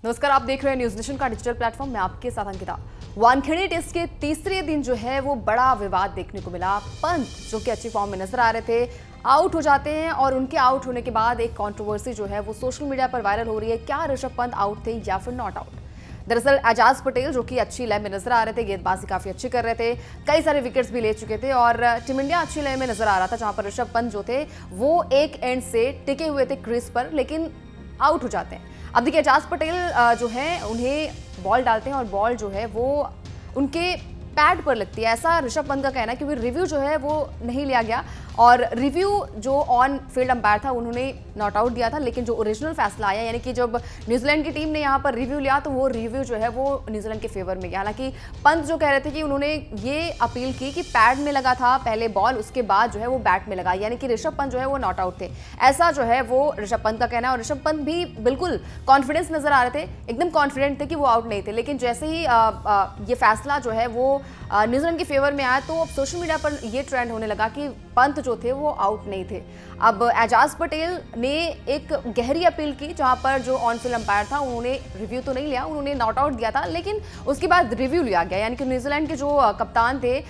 नमस्कार, आप देख रहे हैं न्यूज नेशन का डिजिटल प्लेटफॉर्म में आपके साथ अंकिता। वानखेड़े टेस्ट के तीसरे दिन जो है वो बड़ा विवाद देखने को मिला। पंत जो कि अच्छी फॉर्म में नजर आ रहे थे, आउट हो जाते हैं और उनके आउट होने के बाद एक कंट्रोवर्सी जो है वो सोशल मीडिया पर वायरल हो रही है। क्या ऋषभ पंत आउट थे या फिर नॉट आउट? दरअसल एजाज पटेल जो कि अच्छी लय में नजर आ रहे थे, गेंदबाजी काफी अच्छी कर रहे थे, कई सारे विकेट्स भी ले चुके थे और टीम इंडिया अच्छी लय में नजर आ रहा था, जहां पर ऋषभ पंत जो थे वो एक एंड से टिके हुए थे क्रीज पर, लेकिन आउट हो जाते हैं। अब देखिए, एजाज पटेल जो है उन्हें बॉल डालते हैं और बॉल जो है वो उनके पैड पर लगती है, ऐसा ऋषभ पंत का कहना है, क्योंकि रिव्यू जो है वो नहीं लिया गया और रिव्यू जो ऑन फील्ड अंपायर था उन्होंने नॉट आउट दिया था, लेकिन जो ओरिजिनल फैसला आया, यानी कि जब न्यूजीलैंड की टीम ने यहाँ पर रिव्यू लिया तो वो रिव्यू जो है वो न्यूजीलैंड के फेवर में गया। हालांकि पंत जो कह रहे थे कि उन्होंने ये अपील की कि पैड में लगा था पहले बॉल, उसके बाद जो है वो बैट में लगा, यानी कि ऋषभ पंत जो है वो नॉट आउट थे, ऐसा जो है वो ऋषभ पंत का कहना है। और ऋषभ पंत भी बिल्कुल कॉन्फिडेंस नजर आ रहे थे, एकदम कॉन्फिडेंट थे कि वो आउट नहीं थे, लेकिन जैसे ही ये फैसला जो है वो न्यूजीलैंड के फेवर में आया तो अब सोशल मीडिया पर ये ट्रेंड होने लगा कि पंत जो थे वो आउट नहीं थे। अब एजाज पटेल ने एक गहरी अपील की, जहां पर जो ऑन फील्ड अंपायर था उन्होंने रिव्यू तो नहीं लिया, उन्होंने नॉट आउट दिया था, लेकिन उसके बाद रिव्यू लिया गया, यानी कि न्यूजीलैंड के जो कप्तान थे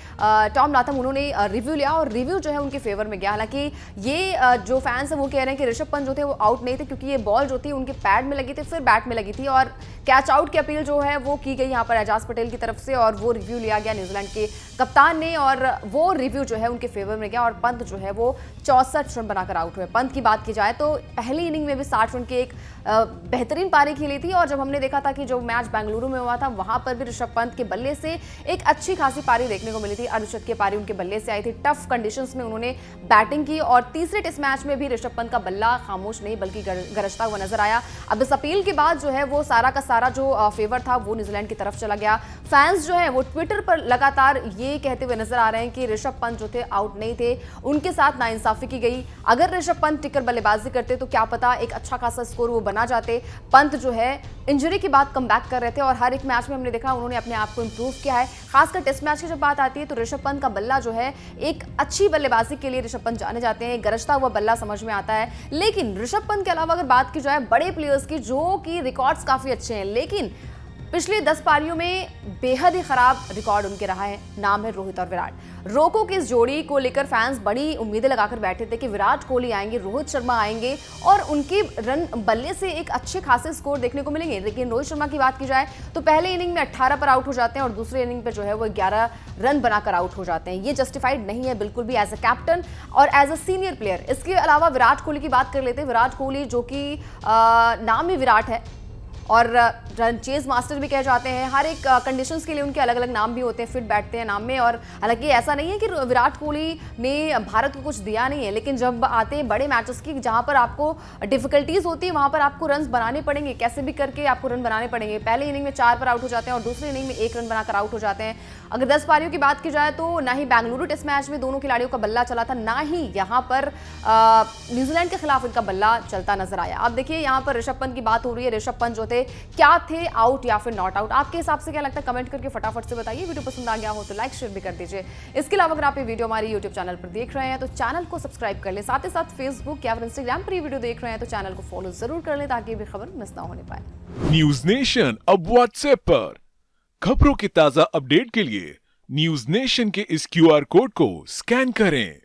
टॉम लाथम, उन्होंने रिव्यू लिया और रिव्यू जो है उनके फेवर में गया। हालांकि ये जो फैंस है वो कह रहे हैं कि ऋषभ पंत जो थे वो आउट नहीं थे, क्योंकि ये बॉल जो थी उनके पैड में लगी थी, फिर बैट में लगी थी और कैच आउट की अपील जो है वो की गई यहाँ पर एजाज पटेल की तरफ से और वो रिव्यू लिया गया न्यूजीलैंड के कप्तान ने और वो रिव्यू जो है उनके फेवर में गया और पंत जो है वो 64 रन बनाकर आउट हुए। पंत की बात की जाए तो पहली इनिंग में भी 60 रन की एक बेहतरीन पारी खेली थी और जब हमने देखा था कि जो मैच बेंगलुरु में हुआ था वहां पर भी ऋषभ पंत के बल्ले से एक अच्छी खासी पारी देखने को मिली थी। अर्धशतक की पारी उनके बल्ले से आई थी, टफ कंडीशंस में उन्होंने बैटिंग की और तीसरे टेस्ट मैच में भी ऋषभ पंत का बल्ला खामोश नहीं बल्कि गरजता हुआ नजर आया। अब इस अपील के बाद जो है वो सारा का सारा जो फेवर था वो न्यूजीलैंड की तरफ चला गया। फैंस जो है वो ट्विटर पर लगातार ये कहते हुए नजर आ रहे हैं कि ऋषभ पंत जो थे आउट नहीं थे, उनके साथ नाइंसाफी की गई। अगर ऋषभ पंत टिकर बल्लेबाजी करते तो क्या पता एक अच्छा खासा स्कोर वो बना जाते। पंत जो है इंजरी के बाद कमबैक कर रहे थे और हर एक मैच में हमने देखा उन्होंने अपने आप को इंप्रूव किया है। खासकर टेस्ट मैच की जब बात आती है तो ऋषभ पंत का बल्ला जो है एक अच्छी बल्लेबाजी के लिए ऋषभ पंत जाने जाते हैं, गरजता हुआ बल्ला समझ में आता है। लेकिन ऋषभ पंत के अलावा अगर बात की जाए बड़े प्लेयर्स की जो कि रिकॉर्ड्स काफी अच्छे हैं, लेकिन पिछले 10 पारियों में बेहद ही खराब रिकॉर्ड उनके रहा है, नाम है रोहित और विराट। रोको की इस जोड़ी को लेकर फैंस बड़ी उम्मीदें लगाकर बैठे थे कि विराट कोहली आएंगे, रोहित शर्मा आएंगे और उनके रन बल्ले से एक अच्छे खासे स्कोर देखने को मिलेंगे। लेकिन रोहित शर्मा की बात की जाए तो पहले इनिंग में 18 पर आउट हो जाते हैं और दूसरे इनिंग पर जो है वो 11 रन बनाकर आउट हो जाते हैं। ये जस्टिफाइड नहीं है बिल्कुल भी एज अ कैप्टन और एज अ सीनियर प्लेयर। इसके अलावा विराट कोहली की बात कर लेते हैं। विराट कोहली जो कि नाम ही विराट है और रन चेज मास्टर भी कह जाते हैं, हर एक कंडीशंस के लिए उनके अलग अलग नाम भी होते हैं, फिट बैठते हैं नाम में। और हालांकि ऐसा नहीं है कि विराट कोहली ने भारत को कुछ दिया नहीं है, लेकिन जब आते हैं बड़े मैचेस की जहां पर आपको डिफिकल्टीज होती है वहां पर आपको रन बनाने पड़ेंगे, कैसे भी करके आपको रन बनाने पड़ेंगे। पहले इनिंग में 4 पर आउट हो जाते हैं और दूसरी इनिंग में 1 रन बनाकर आउट हो जाते हैं। अगर 10 पारियों की बात की जाए तो ना ही बेंगलुरु टेस्ट मैच में दोनों खिलाड़ियों का बल्ला चला था, ना ही यहाँ पर न्यूजीलैंड के खिलाफ इनका बल्ला चलता नजर आया। अब देखिए यहाँ पर ऋषभ पंत की बात हो रही है, ऋषभ पंत जो थे क्या थे आउट या फिर नॉट आउट? आपके हिसाब से क्या लगता है? कमेंट करके फटाफट से बताइए। वीडियो पसंद आ गया हो तो लाइक शेयर भी कर दीजिए। इसके अलावा अगर आप ये वीडियो हमारे यूट्यूब चैनल पर देख रहे हैं तो चैनल को सब्सक्राइब कर ले, साथ ही साथ फेसबुक या फिर इंस्टाग्राम पर ये वीडियो देख रहे हैं तो चैनल को फॉलो जरूर कर ले ताकि भी खबर मिस ना होने पाए। न्यूज नेशन अब व्हाट्सएप पर खबरों की ताजा अपडेट के लिए न्यूज नेशन के इस क्यूआर कोड को स्कैन करें।